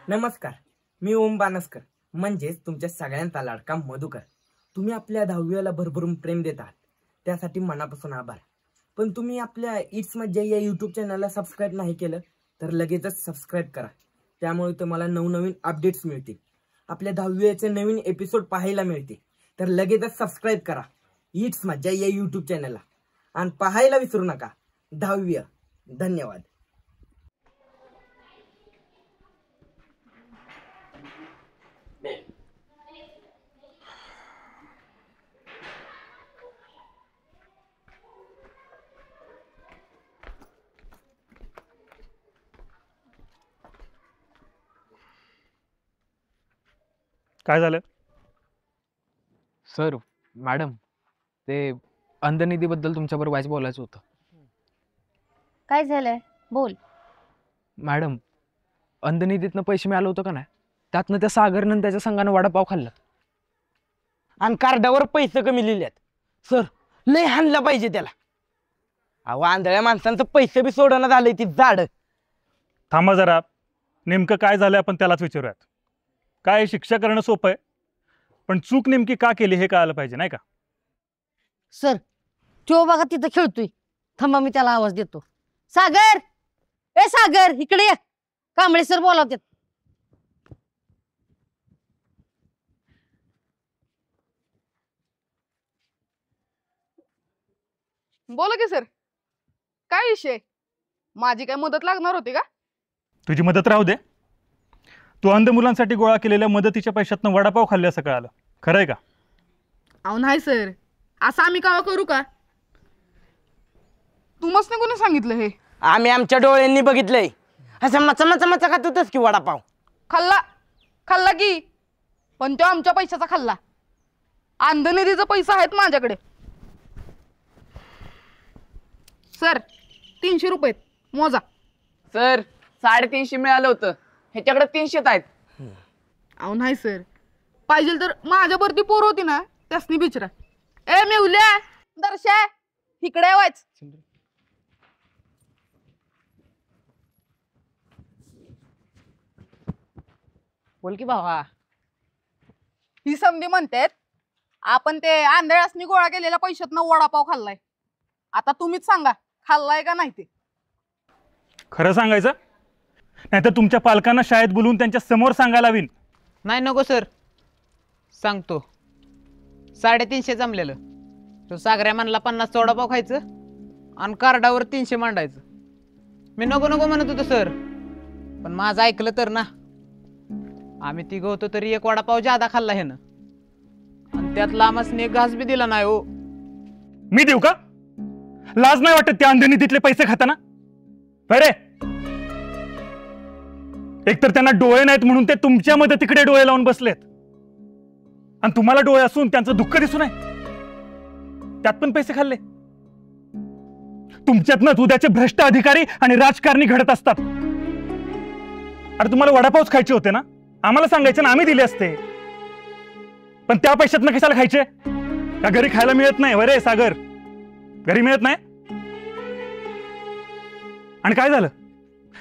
नमस्कार, मी ओम बानसकर, म्हणजेच तुमच्या सगळ्यांचा लाडका मधुकर. तुम्ही आपल्या 10वीला भरभरून प्रेम देत आहात, त्यासाठी मनापासून आभार. पण तुम्ही आपल्या इट्स मज्जा या यूट्यूब चॅनलला सबस्क्राईब नाही केलं तर लगेचच सबस्क्राईब करा. त्यामुळे तुम्हाला नवनवीन अपडेट्स मिळतील, आपल्या 10वीचे नवीन एपिसोड पाहायला मिळतील. तर लगेचच सबस्क्राईब करा इट्स मज्जा या यूट्यूब चॅनलला आणि पाहायला विसरू नका 10वी. धन्यवाद. काय झालं सर? मॅडम, ते अंधनिधीबद्दल तुमच्याबरोबर वाईच बोलायचं होतं. काय झालंय बोल. मॅडम, अंधनिधीतनं पैसे मिळालं होतं का नाही, त्यातनं त्या सागरनं त्याच्या संघानं वडापाव खाल्ला आणि कार्डावर पैसे कमी लिहिलेत. सर, लय हाणलं पाहिजे त्याला. अहो, आंधळ्या माणसांचं पैसे बी सोडणं झालंय ती झाड. थांबा जरा, नेमकं काय झालं आपण त्यालाच विचारूयात. काय शिक्षा करणं सोपं आहे, पण चूक नेमकी का केली हे कळायला पाहिजे नाही का? सर, तो बघा तिथं खेळतोय. थांबा, मी त्याला आवाज देतो. सागर, ए सागर, इकडे ये. कांबळे सर बोलावतात. बोला की सर, काय विषय? माझी काय मदत लागणार होती का? तुझी मदत राहू दे. तू अंध मुलांसाठी गोळा केलेल्या मदतीच्या पैशातनं वडापाव खाल्ले असं कळालं, खरं आहे का? अहो नाही सर, असं आम्ही कावा करू का? तुम्हाला कोणी सांगितलं हे? आम्ही आमच्या डोळ्यांनी बघितलंय. असं मचा खात होतस की वडापाव. खाल्ला की, पण तो आमच्या पैशाचा खाल्ला. अंधनिधीचा पैसा आहेत माझ्याकडे. सर, 300 रुपये मोजा. सर, 350 मिळालं होतं, ह्याच्याकडे 300 आहेत. अहो नाही सर, पाहिजे तर माझ्यावरती पोर होती ना, त्यासनी बिचरा. ए मेवल्या, दर्शा, इकडे वाच. बोल की भावा. ही समधी म्हणतात आपण ते आंधळ्यासनी गोळा केलेल्या पैशातनं वडापाव खाल्लाय. आता तुम्हीच सांगा, खाल्लाय का नाही ते? खरं सांगायचं नाही तर तुमच्या पालकांना शाळेत बोलवून त्यांच्या समोर सांगायला हवीन. नाही नको सर, सांगतो. 350 जमलेलं. तो सागऱ्या म्हणला 50 वडापाव खायचं आणि कार्डावर 300 मांडायचं. मी नको नको म्हणत होतो सर, पण माझं ऐकलं तर ना. आम्ही तिघं होतो तरी एक वडापाव जादा खाल्ला हे ना, आणि त्यातला आम्हाला एक घास बी दिला नाही. हो, मी देऊ का? लाज नाही वाटत त्या अंधनिधीतले पैसे खाताना? बरे, एकतर त्यांना डोळे नाहीत म्हणून ते तुमच्या मदतीकडे डोळे लावून बसलेत, आणि तुम्हाला डोळे असून त्यांचं दुःख दिसू नये, त्यात पण पैसे खाल्ले. तुमच्यातनंच उद्याचे भ्रष्ट अधिकारी आणि राजकारणी घडत असतात. अरे, तुम्हाला वडापावच खायचे होते ना, आम्हाला सांगायचे ना, आम्ही दिले असते. पण त्या पैशातनं कशाला खायचे? का घरी खायला मिळत नाही? वरे सागर, घरी मिळत नाही? आणि काय झालं?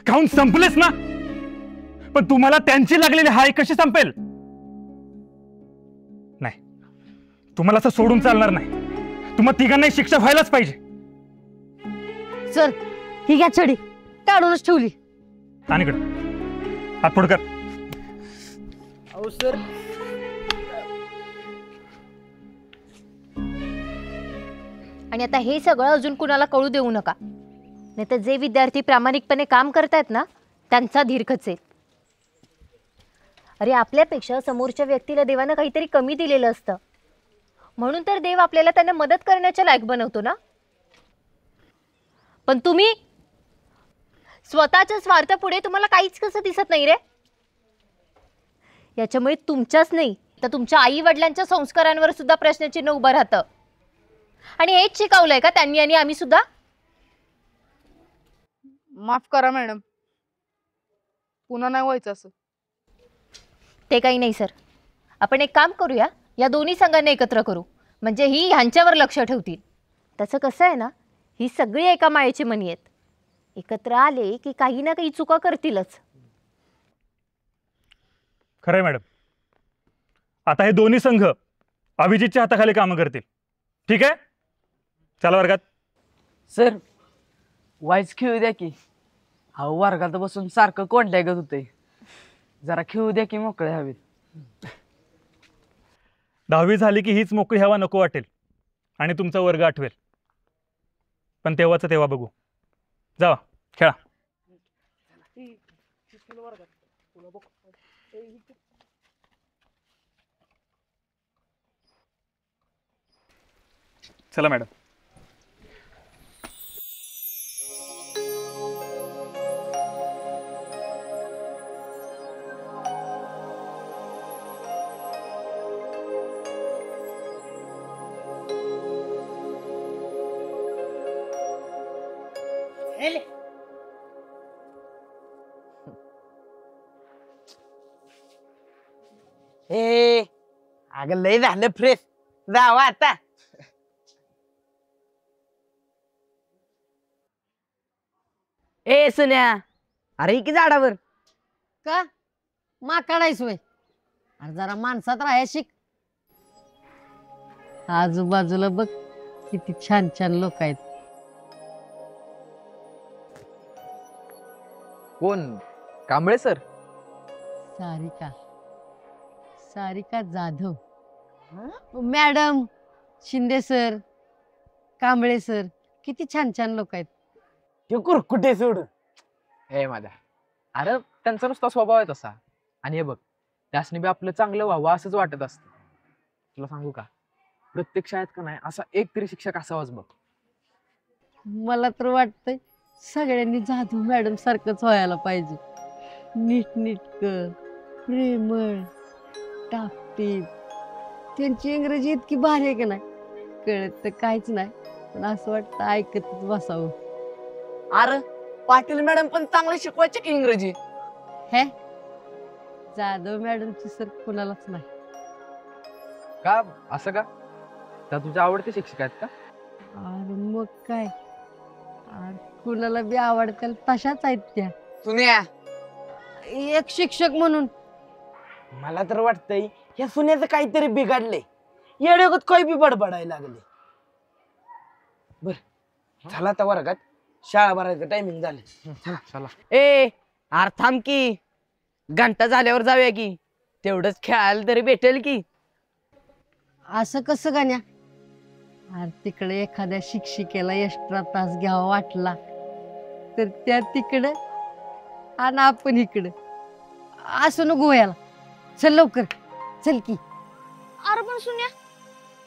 खाऊन संपलेच ना. पण तुम्हाला त्यांची लागलेली हाय कशी संपेल? नाही, तुम्हाला असं सोडून चालणार नाही. तुम्हा तिघांनाही शिक्षा व्हायलाच पाहिजे. सर, ही घ्या छडी, काढूनच ठेवली. तानीकडे हात पुढे कर. अहो सर, आणि आता हे सगळं अजून कुणाला कळू देऊ नका, नाही तर जे विद्यार्थी प्रामाणिकपणे काम करतायत ना, त्यांचा धीर खचेल. अरे, आपल्यापेक्षा समोरच्या व्यक्तीला देवानं काहीतरी कमी दिलेलं असतं, म्हणून तर देव आपल्याला त्यांना मदत करण्याच्या लायक बनवतो ना. पण तुम्ही स्वतःच्या स्वार्थापुढे तुम्हाला काहीच कसं दिसत नाही रे. याच्यामुळे तुमच्याच नाही तर तुमच्या आई वडिलांच्या संस्कारांवर सुद्धा प्रश्नचिन्ह उभं राहतं. आणि हेच शिकवलंय का त्यांनी आणि आम्ही सुद्धा? माफ करा मॅडम, पुन्हा नाही व्हायचं असं. ते काही नाही सर, आपण एक काम करूया, या दोन्ही संघांना एकत्र करू, म्हणजे ही ह्यांच्यावर लक्ष ठेवतील. त्याचं कसं आहे ना, ही सगळी एका मायेची मणी आहेत. एकत्र आले की काही ना काही चुका करतीलच. खरंय मॅडम. आता हे दोन्ही संघ अभिजितच्या हाताखाली कामं करतील. ठीक आहे, चला वर्गात. सर वाईच खेळू द्या की. हा वर्गात बसून सारखं कोंडल्या गत होतंय. जरा खेळू द्या की मोकळे हवेत. 10वी झाली की हीच मोकळी हवा नको वाटेल आणि तुमचा वर्ग आठवेल. पण तेव्हाच तेव्हा बघू. जावा खेळा. चला मॅडम. ए अगं लय झालं फ्रेश. जावा आता. ए सुन्या, अरे की झाडावर का माकडायस वय? अरे जरा माणसात राहाय शिक. आजूबाजूला बघ किती छान छान लोक आहेत. कोण? Kamble sir? Sarika Sarika Jadhav. Madam, Shinde sir, Kamble sir, किती छान छान लोक आहेत. कुठे सोड. हे माझा, अरे त्यांचा नुसता स्वभाव आहे तसा. आणि हे बघ, त्यासनी बी आपलं चांगलं व्हावं असंच वाटत असतं. तुला सांगू का, प्रत्येक शाळेत का नाही असा एक तरी शिक्षक असावाच बघ. मला तर वाटतंय सगळ्यांनी जाधव मॅडम सारखंच व्हायला पाहिजे. नीटनीटकं, प्रेमळ, टापटीप. त्यांची इंग्रजी इतकी भारी आहे का नाही, कळत तर काहीच नाही, पण असं वाटतं ऐकतच बसावं. अरे पाटील मॅडम पण चांगलं शिकवायचे की इंग्रजी. हे जाधव मॅडमची सर कुणालाच नाही. का असं का? त्या तुझ्या आवडते शिक्षक आहेत का? अरे मग काय, अरे कुणाला बी आवडतील तशाच आहेत त्या. सुन्या, एक शिक्षक म्हणून मला तर वाटतंय या सुन्याचं काहीतरी बिघडलंय. येड्यागत काही बी बडबडायला लागले. बर झाला आता वर्गात. शाळा भरायचं टायमिंग झालं. चला चला. ए अरे थांब की, घंटा झाल्यावर जाऊया की. तेवढंच खेळायला तरी भेटेल की. असं कसं गाण्या? अरे तिकडे एखाद्या शिक्षिकेला एक्स्ट्रा तास घ्यावा वाटला तर त्या तिकडं आणि आपण इकडं. असं नको याला. चल लवकर चल की. अरे पण सुन्या,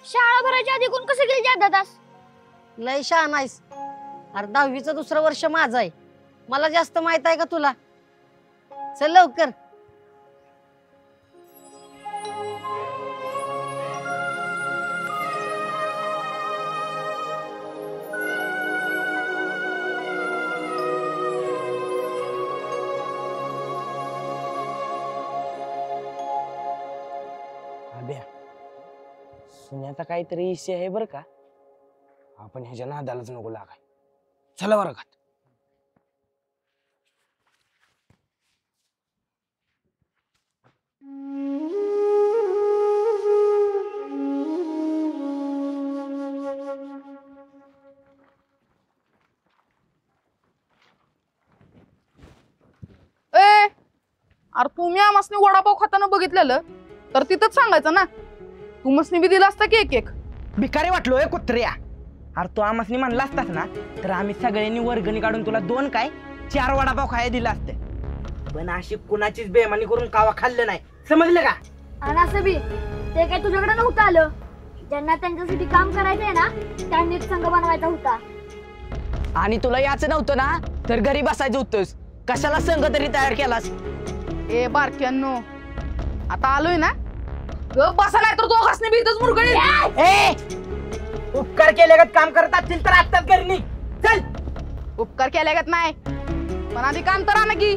शाळा भरायच्या आधी कोण कसं गेली अर्धा तास? लय शहाणा आहेस. अरे 10वीचं दुसरं वर्ष माझं आहे. मला जास्त माहित आहे का तुला? चल लवकर. अभ्या, सुन्याचा काहीतरी इशे आहे बरं का. आपण ह्याच्या नादालाच नको लागाय. चला वर्गात. अरे तुम्ही आम्हासनी वडापाव खाताना बघितलेलं तर तिथंच सांगायचं ना. तुम्हासनी बी दिला असता की एक एक. भिकारी वाटलोय कुत्र्या. अरे तू आम्हासनी म्हणला असतास ना तर आम्ही सगळ्यांनी वर्गणी काढून तुला 2 काय 4 वडापाव खायला दिला असते. पण अशी कुणाचीच बेमानी करून कावा खाल्लं नाही. समजलं का? आणि असं बी ते काय तुझ्याकडे नव्हतं आलं. ज्यांना त्यांच्यासाठी काम करायचंय ना त्यांनीच संघ बनवायचा होता. आणि तुला याचं नव्हतं ना तर घरी बसायचं होतंस. कशाला संघ तरी तयार केलास? ए बारक्यांनो, आता आलोय ना, ग बसा नाही तर दोघांनी बी इथंच मुरगळी. ए उपकार केल्यागत काम करत असतील तर आत्ताच घरी निघ. चल. उपकार केल्यागत नाही, पण आधी काम तर आणा की.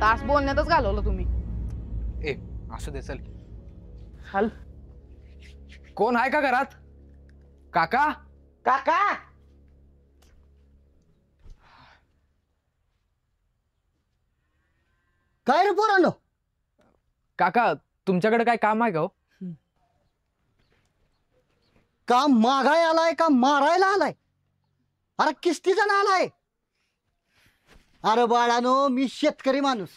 तास बोलण्यातच घालवलं तुम्ही. ए असू दे, चल. चल. कोण आहे का घरात? काका? काका. काय रे पोरांनो, काका तुमच्याकडे काय काम आहे का हो? काम मागाय आलाय का मारायला आलाय? अरे किस्ती जण आलाय? अरे बाळानो, मी शेतकरी माणूस,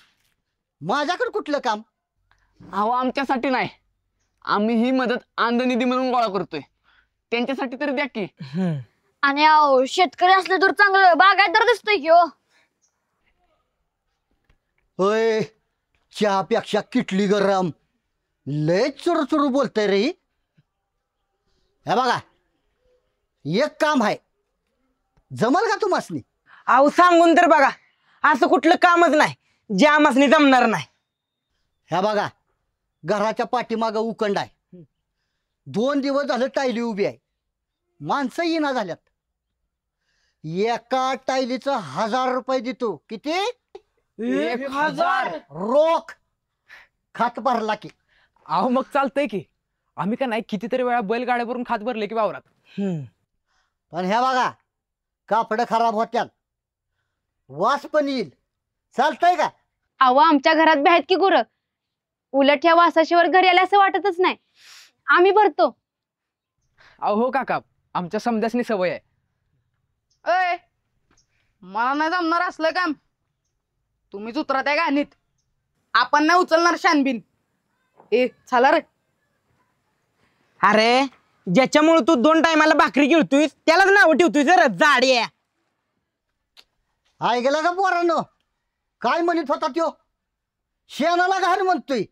माझ्याकडे कुठलं काम? अहो आमच्यासाठी नाही, आम्ही ही मदत आनंदनिधी म्हणून गोळा करतोय, त्यांच्यासाठी तरी द्या की. आणि अहो शेतकरी असले तर चांगलं बागायतदार दिसतोय की हो. होय, चहापेक्षा किटली गरम, लय चुरू चुरू बोलतय रे. हे बघा, एक काम आहे, जमल का तुम्हासनी? अहो सांगून तर बघा, असं कुठलं कामच नाही जे आमासनी जमणार नाही. ह्या बघा, घराच्या पाठीमागं उकंड आहे, 2 दिवस झालं टायली उभी आहे, माणसं येणा झाल्यात. एका टायलीचं 1000 रुपये देतो. किती? 1000 रोख. खात भरला की. अहो मग चालतंय की, आम्ही का नाही कितीतरी वेळा बैलगाड्यावरून खात भरले की वावरात. पण ह्या बघा, कापड खराब होत्यात, वास पण येईल. चालतंय का? अहो आमच्या घरात बी आहेत की गुरं, उलट ह्या वासाशिवाय घरी आले असं वाटतच नाही, आम्ही भरतो. अहो हो काका, आमच्या समजासनी सवय आहे. अय, मला नाही जमणार असलं काम. तुम्हीच उतरत आहे गाणीत, आपण नाही उचलणार शानबिन. ए चला रे. अरे ज्याच्यामुळे तू 2 टायमाला भाकरी गिळतोयस त्यालाच नाव ठेवतोय जर जाड्या. आय गेला का पोरांनो? काय म्हणत होता त्यो? शेणाला घाण म्हणतोय.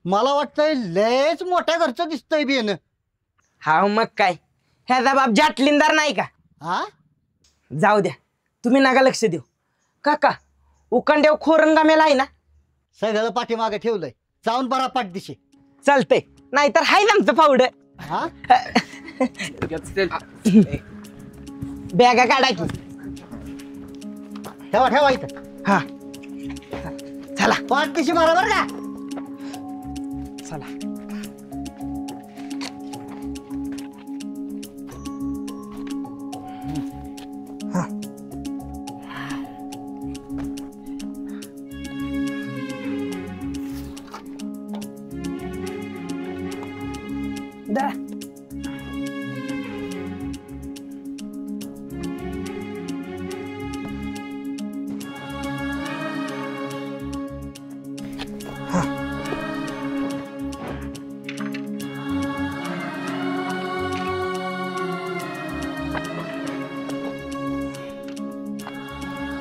मला वाटतंय लयच मोठ्या घरचं दिसतंय बेन. हा मग काय, ह्याचा बाप जाटलिंदार नाही का? हा, जाऊ द्या, तुम्ही नका लक्ष देऊ. काका, उकंड्याव खोरंगामेला आहे ना? सगळं पाठीमागे ठेवलंय, जाऊन बरा पाठ दिशे. चालतंय, नाहीतर हाय आमचं फावड. हा, बॅगा काढा की. ठेवा ठेवा इथं. हा चला, पाठ दिशे बरोबर का? चला. दा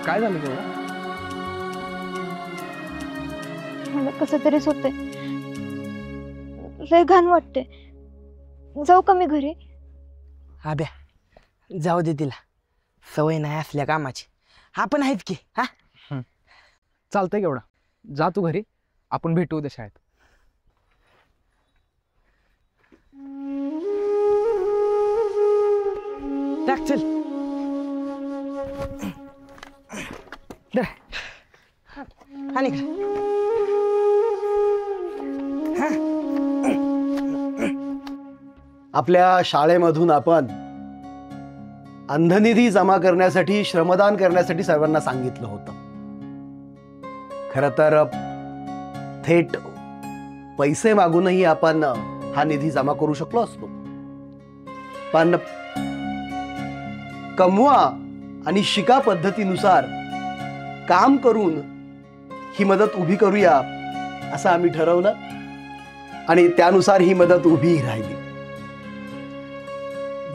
काय झालं तेवढं? मला कसं तरीच होतंय, लय घाण वाटते. जाऊ का मी घरी? आब्या, जाऊ दे, तिला सवय नाही असल्या कामाची. आपण आहेत की. हा चालतंय केवढा, जा तू घरी, आपण भेटू उद्या शाळेत. टाक चल. आणि आपल्या शाळेमधून आपण अंधनिधी जमा करण्यासाठी, श्रमदान करण्यासाठी सर्वांना सांगितलं होतं. खरं तर थेट पैसे मागूनही आपण हा निधी जमा करू शकलो असतो, पण कमवा आणि शिका पद्धतीनुसार काम करून ही मदत उभी करूया असं आम्ही ठरवलं आणि त्यानुसार ही मदत उभी राहिली.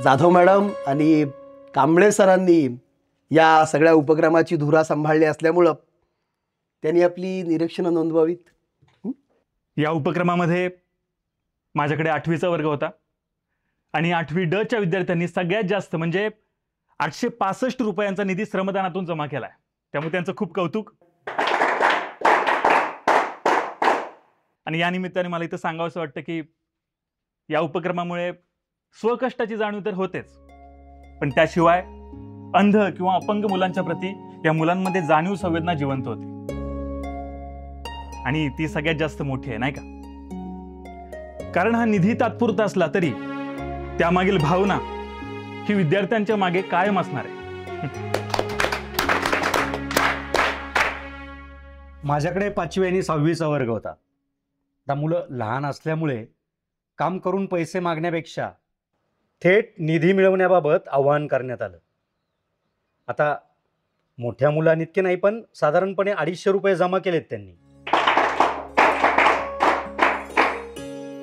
जाधव मॅडम आणि कांबळे सरांनी या सगळ्या उपक्रमाची धुरा सांभाळली असल्यामुळं त्यांनी आपली निरीक्षणं नोंदवावीत. या उपक्रमामध्ये माझ्याकडे 8वीचा वर्ग होता आणि 8वी ड च्या विद्यार्थ्यांनी सगळ्यात जास्त म्हणजे 865 रुपयांचा निधी श्रमदानातून जमा केलाय. त्यामुळे त्यांचं खूप कौतुक. आणि या निमित्ताने मला इथं सांगावंसं वाटतं की या उपक्रमामुळे स्वकष्टाची जाणीव तर होतेच, पण त्याशिवाय अंध किंवा अपंग मुलांच्या प्रती या मुलांमध्ये जाणीव संवेदना जिवंत होते आणि ती सगळ्यात जास्त मोठी आहे, नाही का? कारण हा निधी तात्पुरता असला तरी त्यामागील भावना ही विद्यार्थ्यांच्या मागे कायम असणार आहे. माझ्याकडे 5वी आणि 6वीचा वर्ग होता. आता मुलं लहान असल्यामुळे काम करून पैसे मागण्यापेक्षा थेट निधी मिळवण्याबाबत आवाहन करण्यात आलं. आता मोठ्या मुलांनी इतके नाही, पण साधारणपणे 250 रुपये जमा केलेत त्यांनी.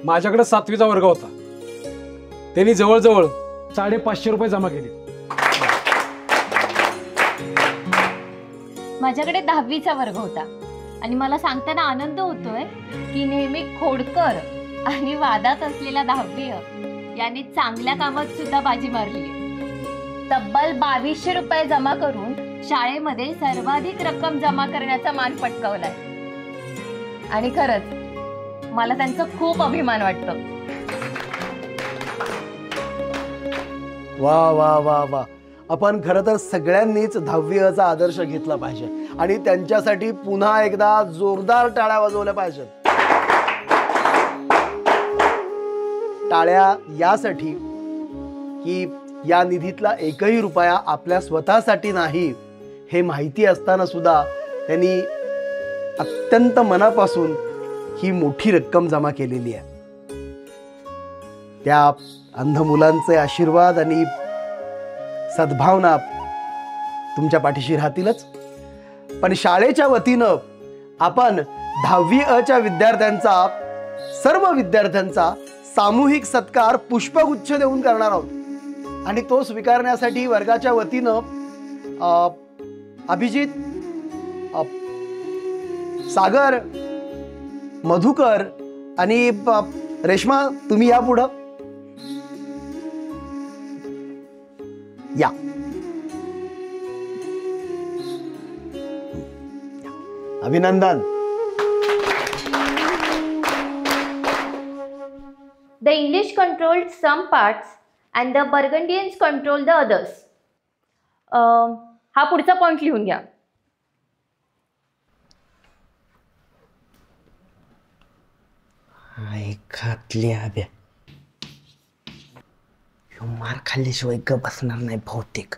माझ्याकडे 7वीचा वर्ग होता. त्यांनी जवळजवळ 550 रुपये जमा केले. माझ्याकडे 10वीचा वर्ग होता आणि मला सांगताना आनंद होतोय की नेहमी खोडकर आणि वादात असलेला 10वी याने चांगल्या कामात सुद्धा बाजी मारली. तब्बल 2200 रुपये जमा करून शाळेमध्ये सर्वाधिक रक्कम जमा करण्याचा मान पटकावलाय. आणि खरंच मला त्यांचा खूप अभिमान वाटतो. वा वा वा वा. आपण खरं तर सगळ्यांनीच 10वी अ चा आदर्श घेतला पाहिजे आणि त्यांच्यासाठी पुन्हा एकदा जोरदार टाळ्या वाजवल्या पाहिजेत. टाळ्या यासाठी की या निधीतला एकही रुपया आपल्या स्वतःसाठी नाही हे माहिती असताना सुद्धा त्यांनी अत्यंत मनापासून ही मोठी रक्कम जमा केलेली आहे. त्या अंध मुलांचे आशीर्वाद आणि सद्भावना तुमच्या पाठीशी राहतीलच. पण शाळेच्या वतीनं आपण 10वी अ च्या विद्यार्थ्यांचा, सर्व विद्यार्थ्यांचा सामूहिक सत्कार पुष्पगुच्छ देऊन करणार आहोत आणि तो स्वीकारण्यासाठी वर्गाच्या वतीनं अभिजित, सागर, मधुकर आणि रेश्मा तुम्ही या पुढं या. अभिनंदन. The English controlled some parts and the Burgundians controlled the others. हा पुढचा पॉइंट लिहून घ्या. घातली आब्या. मार खाल्ल्याशिवाय ग बसणार नाही बहुतेक.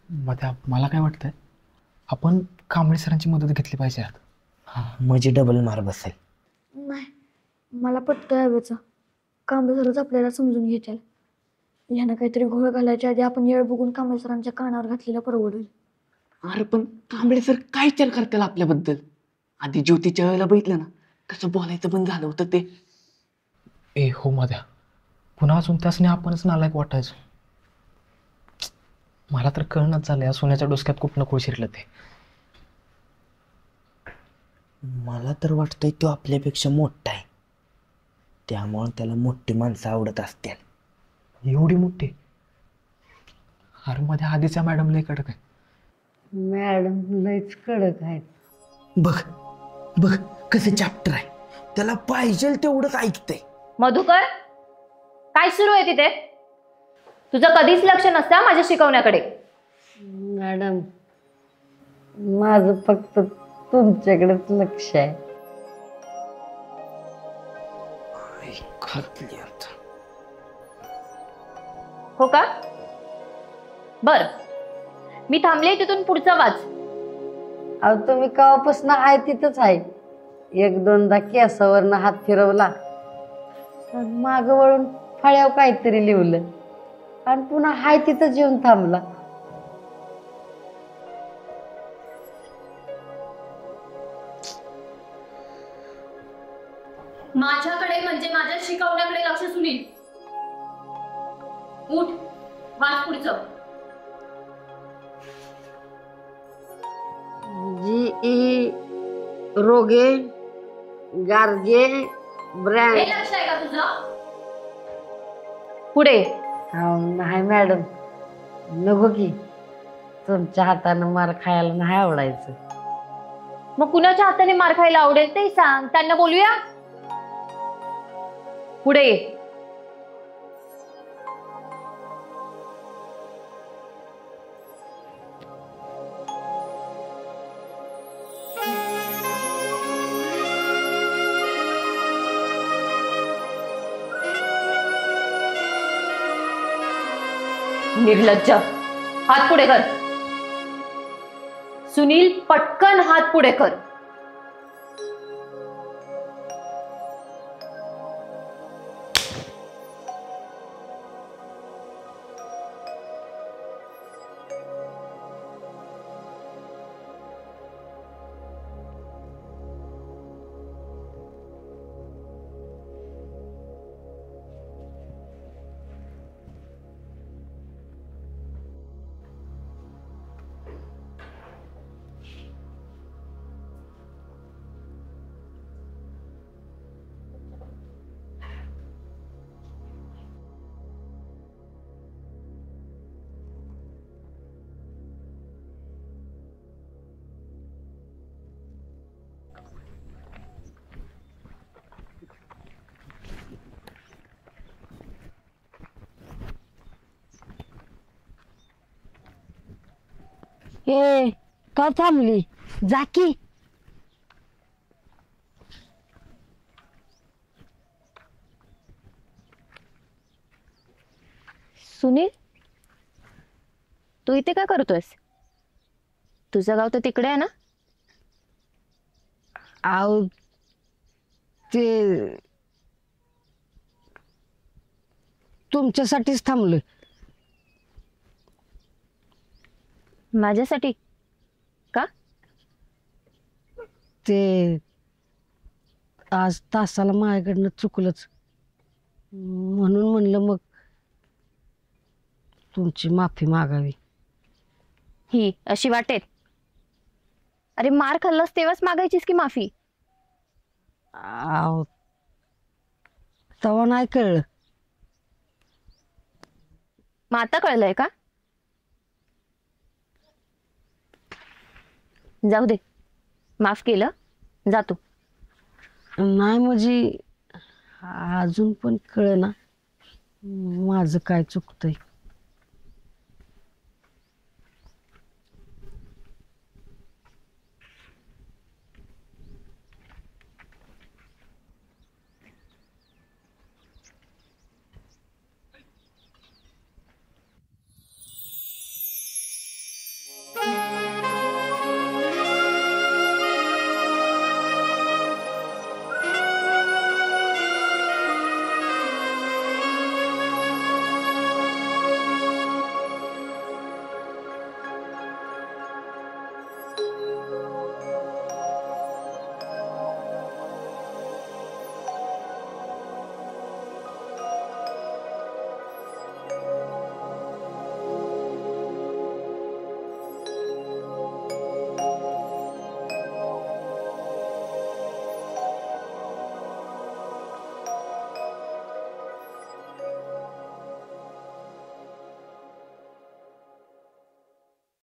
मला काय वाटतंय, आपण कांबळे सरांची मदत घेतली पाहिजे. म्हणजे डबल मार बसेल. नाही, मला पटतंय हवेचं. कांबळे सरच आपल्याला समजून घेतील. ह्यानं काहीतरी घोळ घालायच्या आधी आपण येळ बघून कांबळे सरांच्या कानावर घातलेला परवडेल. अरे पण कांबळे सर काय विचार करतील आपल्याबद्दल? आधी ज्योतीच्या वेळेला बघितलं ना कसं बोलायचं पण झालं होतं ते. ए हो मध्या, पुन्हा अजून त्यासने आपणच नालायक वाटायचो. मला तर कळणच झालं या सोन्याच्या डोसक्यात कुठनं कुळ शिरलं ते. मला तर वाटतंय तो आपल्यापेक्षा मोठा आहे, त्यामुळे त्याला मोठी माणसं आवडत असतील. एवढी मोठी? अरे मध्ये आधीच्या मॅडम लय कडक आहे. मॅडम लयच कडक आहेत. बघ बघ कसं चॅप्टर आहे, त्याला पाहिजे तेवढंच ऐकतंय. मधुकर, काय सुरू आहे तिथे? तुझं कधीच लक्ष नसतं माझ्या शिकवण्याकडे. मॅडम माझं फक्त तुमच्याकडेच लक्ष आहे. हो का? बर, मी थांबले, तिथून पुढचं वाच. अहो तुम्ही केव्हापासून आहे तिथंच आहे. 1-2दा केसावरनं हात फिरवला, माग वळून फळ्यावर काहीतरी लिवलं आणि पुन्हा हाय तिथंच येऊन थांबला. माझ्याकडे म्हणजे माझ्या शिकवण्याकडे लक्ष. सुनील उठ, वाच पुढचं. GE रोगे गार्गे ब्रँड. हे लक्ष आहे का तुझं? पुढे. नाही मॅडम, नको की, तुमच्या हातानं मार खायला नाही आवडायचं. मग कुणाच्या हाताने मार खायला आवडेल ते सांग, त्यांना बोलूया. पुढे. निर्लज्ज, हात पुढे कर. सुनील, पटकन हात पुढे कर. ए का थांबली जा की. सुनील, तू इथे काय करतोयस? तुझं गाव तर तिकडे आहे ना? आव ते तुमच्यासाठीच थांबलोय. माझ्यासाठी का? ते आज तासाला माझ्याकडनं चुकलंच म्हणून म्हणलं मग तुमची माफी मागावी. ही अशी वाटेल? अरे मार खाल्लास तेव्हाच मागायचीस की माफी? आव तेव्हा नाही कळलं. मग आता कळलंय का? जाऊ दे, माफ केलं, जातो. नाही म्हणजे अजून पण कळना माझं काय चुकतंय.